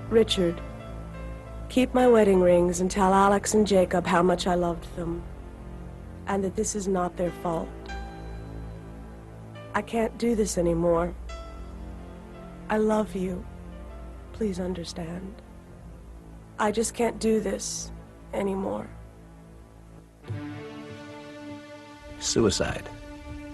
Richard, keep my wedding rings and tell Alex and Jacob how much I loved them, and that this is not their fault. I can't do this anymore. I love you. Please understand. I just can't do this anymore. Suicide,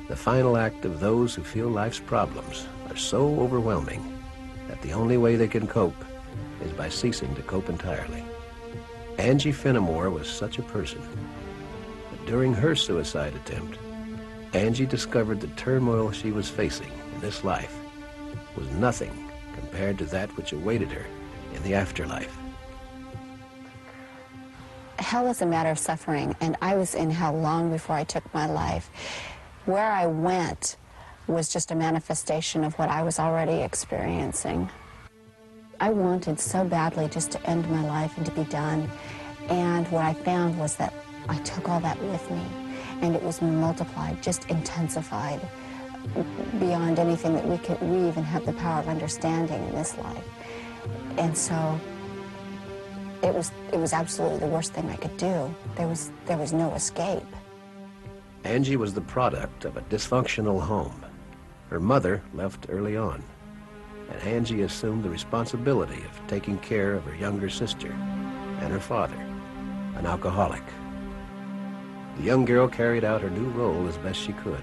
the final act of those who feel life's problems are so overwhelming that the only way they can cope is by ceasing to cope entirely. Angie Fenimore was such a person. But during her suicide attempt, Angie discovered the turmoil she was facing in this life was nothing compared to that which awaited her in the afterlife. Hell is a matter of suffering, and I was in hell long before I took my life. Where I went was just a manifestation of what I was already experiencing. I wanted so badly just to end my life and to be done, and what I found was that I took all that with me, and it was multiplied, just intensified beyond anything that we even have the power of understanding in this life. And so it was absolutely the worst thing I could do. There was no escape. Angie was the product of a dysfunctional home. Her mother left early on, and Angie assumed the responsibility of taking care of her younger sister and her father, an alcoholic. The young girl carried out her new role as best she could,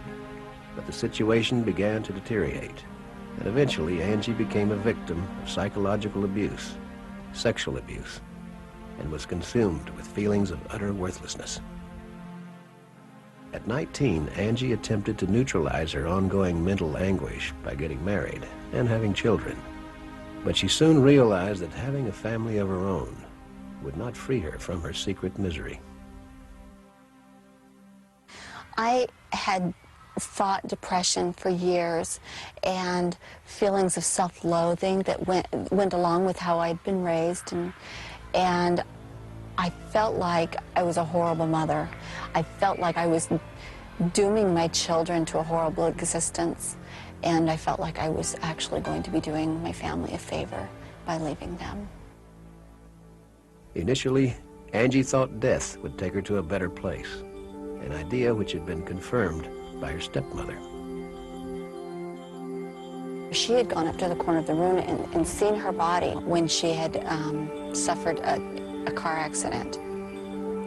but the situation began to deteriorate, and eventually Angie became a victim of psychological abuse, sexual abuse, and was consumed with feelings of utter worthlessness. At 19, Angie attempted to neutralize her ongoing mental anguish by getting married and having children. But she soon realized that having a family of her own would not free her from her secret misery. I had fought depression for years and feelings of self-loathing that went along with how I'd been raised, and I felt like I was a horrible mother. I felt like I was dooming my children to a horrible existence, and I felt like I was actually going to be doing my family a favor by leaving them. Initially, Angie thought death would take her to a better place, an idea which had been confirmed by her stepmother. She had gone up to the corner of the room and seen her body when she had suffered a car accident.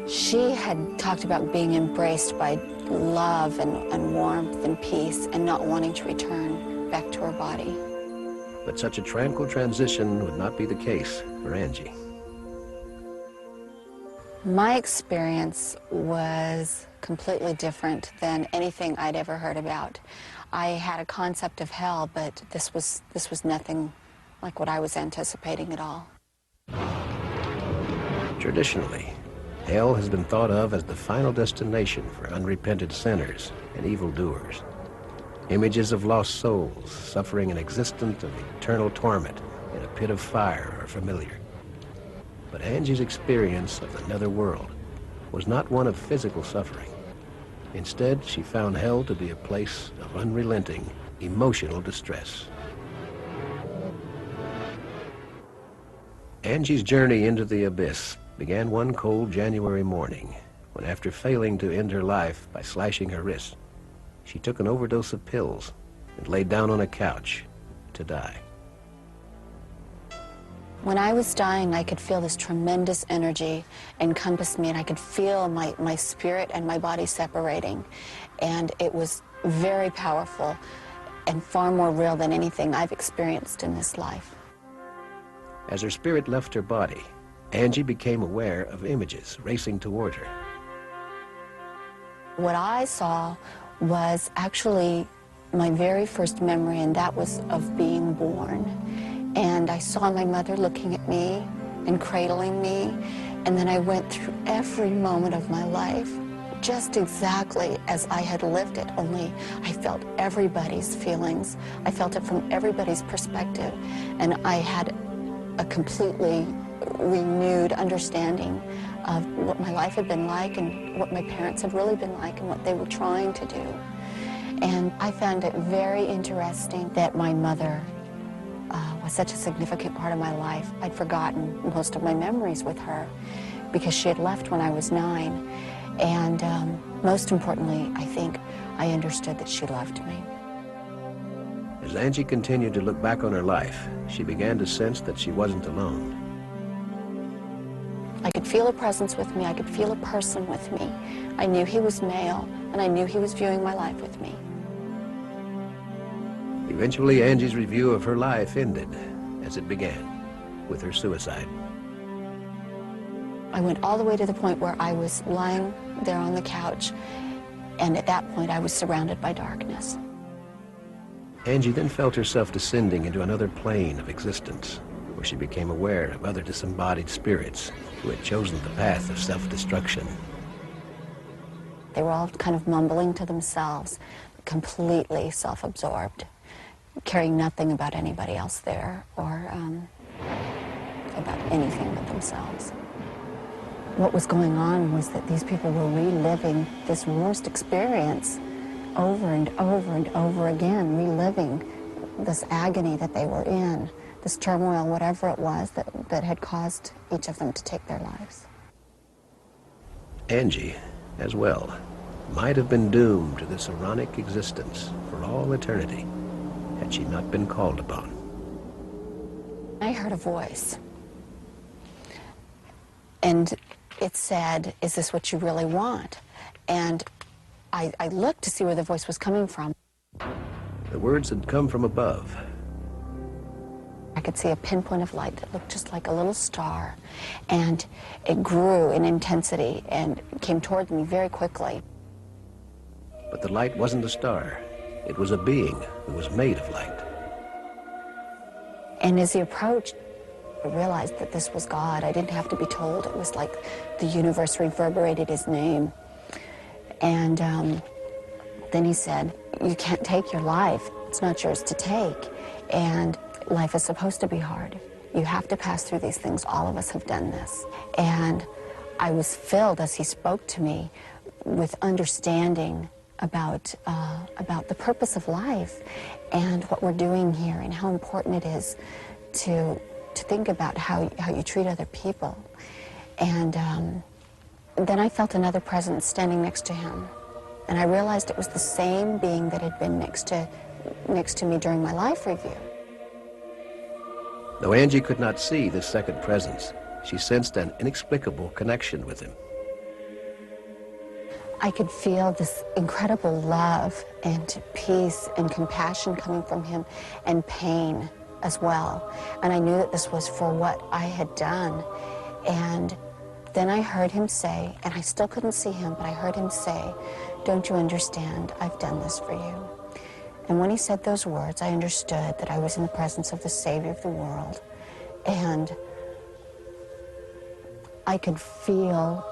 She had talked about being embraced by love and warmth and peace and not wanting to return back to her body. But such a tranquil transition would not be the case for Angie. My experience was completely different than anything I'd ever heard about. I had a concept of hell, but this was nothing like what I was anticipating at all. Traditionally, hell has been thought of as the final destination for unrepentant sinners and evildoers. Images of lost souls suffering an existence of eternal torment in a pit of fire are familiar. But Angie's experience of the nether world was not one of physical suffering. Instead, she found hell to be a place of unrelenting emotional distress. Angie's journey into the abyss began one cold January morning when, after failing to end her life by slashing her wrist, she took an overdose of pills and laid down on a couch to die. When I was dying, I could feel this tremendous energy encompass me, and I could feel my spirit and my body separating. And it was very powerful and far more real than anything I've experienced in this life. As her spirit left her body, Angie became aware of images racing toward her. What I saw was actually my very first memory, and that was of being born. And I saw my mother looking at me and cradling me, and then I went through every moment of my life just exactly as I had lived it, only I felt everybody's feelings. I felt it from everybody's perspective, and I had a completely renewed understanding of what my life had been like and what my parents had really been like and what they were trying to do. And I found it very interesting that my mother was such a significant part of my life. I'd forgotten most of my memories with her because she had left when I was 9. And most importantly, I think I understood that she loved me. As Angie continued to look back on her life, she began to sense that she wasn't alone. I could feel a presence with me. I could feel a person with me. I knew he was male, and I knew he was viewing my life with me. Eventually, Angie's review of her life ended as it began, with her suicide. I went all the way to the point where I was lying there on the couch, and at that point I was surrounded by darkness. Angie then felt herself descending into another plane of existence, where she became aware of other disembodied spirits who had chosen the path of self-destruction. They were all kind of mumbling to themselves, completely self-absorbed, caring nothing about anybody else there or about anything but themselves. What was going on was that these people were reliving this worst experience over and over and over again, reliving this agony that they were in, this turmoil, whatever it was that had caused each of them to take their lives. Angie, as well, might have been doomed to this ironic existence for all eternity had she not been called upon. I heard a voice, and it said, "Is this what you really want?" And I looked to see where the voice was coming from. The words had come from above. I could see a pinpoint of light that looked just like a little star, and it grew in intensity and came toward me very quickly. But the light wasn't a star. It was a being who was made of light. And as he approached, I realized that this was God. I didn't have to be told. It was like the universe reverberated his name. And then he said, "You can't take your life. It's not yours to take. And life is supposed to be hard. You have to pass through these things. All of us have done this." And I was filled, as he spoke to me, with understanding about the purpose of life and what we're doing here and how important it is to think about how you treat other people. And then I felt another presence standing next to him. And I realized it was the same being that had been next to me during my life review. Though Angie could not see this second presence, she sensed an inexplicable connection with him. I could feel this incredible love and peace and compassion coming from him, and pain as well. And I knew that this was for what I had done. And then I heard him say, and I still couldn't see him, but I heard him say, "Don't you understand? I've done this for you." And when he said those words, I understood that I was in the presence of the Savior of the world. And I could feel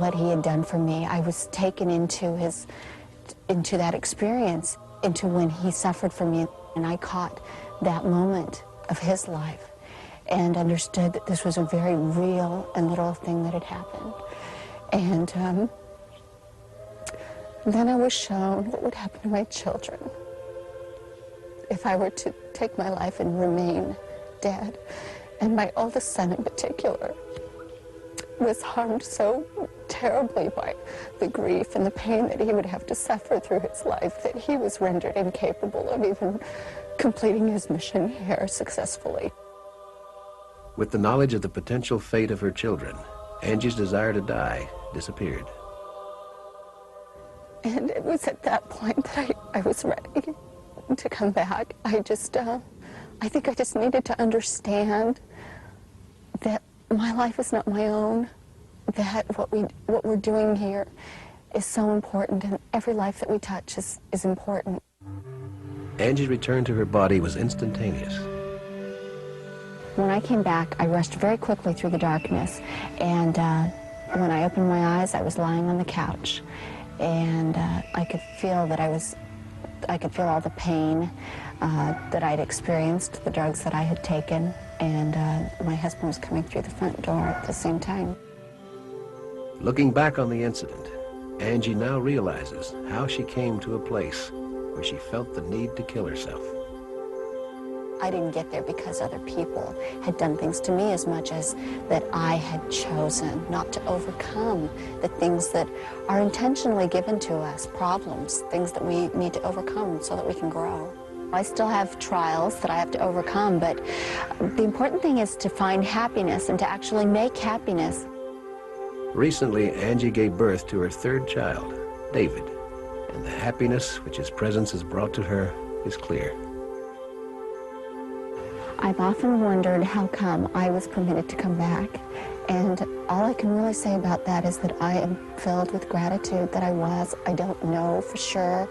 what he had done for me. I was taken into that experience, into when he suffered for me. And I caught that moment of his life and understood that this was a very real and literal thing that had happened. And then I was shown what would happen to my children if I were to take my life and remain dead. And my oldest son in particular was harmed so terribly by the grief and the pain that he would have to suffer through his life that he was rendered incapable of even completing his mission here successfully. With the knowledge of the potential fate of her children, Angie's desire to die disappeared. And it was at that point that I was ready to come back. I think I just needed to understand that my life is not my own, that what we're doing here is so important, and every life that we touch is important. Angie's return to her body was instantaneous. When I came back, I rushed very quickly through the darkness, and when I opened my eyes, I was lying on the couch, and I could feel all the pain that I'd experienced, the drugs that I had taken, and my husband was coming through the front door at the same time. Looking back on the incident, Angie now realizes how she came to a place where she felt the need to kill herself. I didn't get there because other people had done things to me as much as that I had chosen not to overcome the things that are intentionally given to us, problems, things that we need to overcome so that we can grow. I still have trials that I have to overcome, but the important thing is to find happiness and to actually make happiness. Recently, Angie gave birth to her third child, David, and the happiness which his presence has brought to her is clear. I've often wondered how come I was permitted to come back, and all I can really say about that is that I am filled with gratitude that I was. I don't know for sure.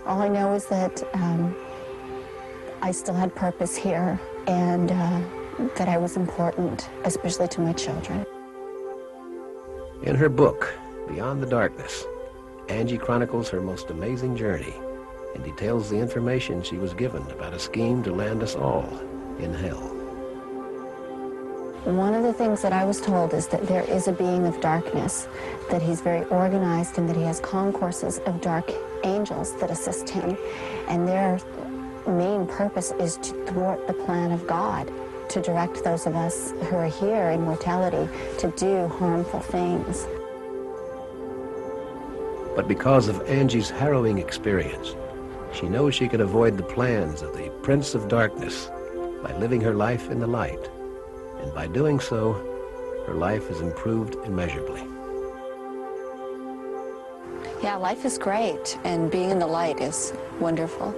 All I know is that I still had purpose here, and that I was important, especially to my children. In her book, Beyond the Darkness, Angie chronicles her most amazing journey and details the information she was given about a scheme to land us all in hell. One of the things that I was told is that there is a being of darkness, that he's very organized and that he has concourses of dark angels that assist him, and their main purpose is to thwart the plan of God, to direct those of us who are here in mortality to do harmful things. But because of Angie's harrowing experience, she knows she can avoid the plans of the Prince of Darkness by living her life in the light. And by doing so, her life has improved immeasurably. Yeah, life is great, and being in the light is wonderful.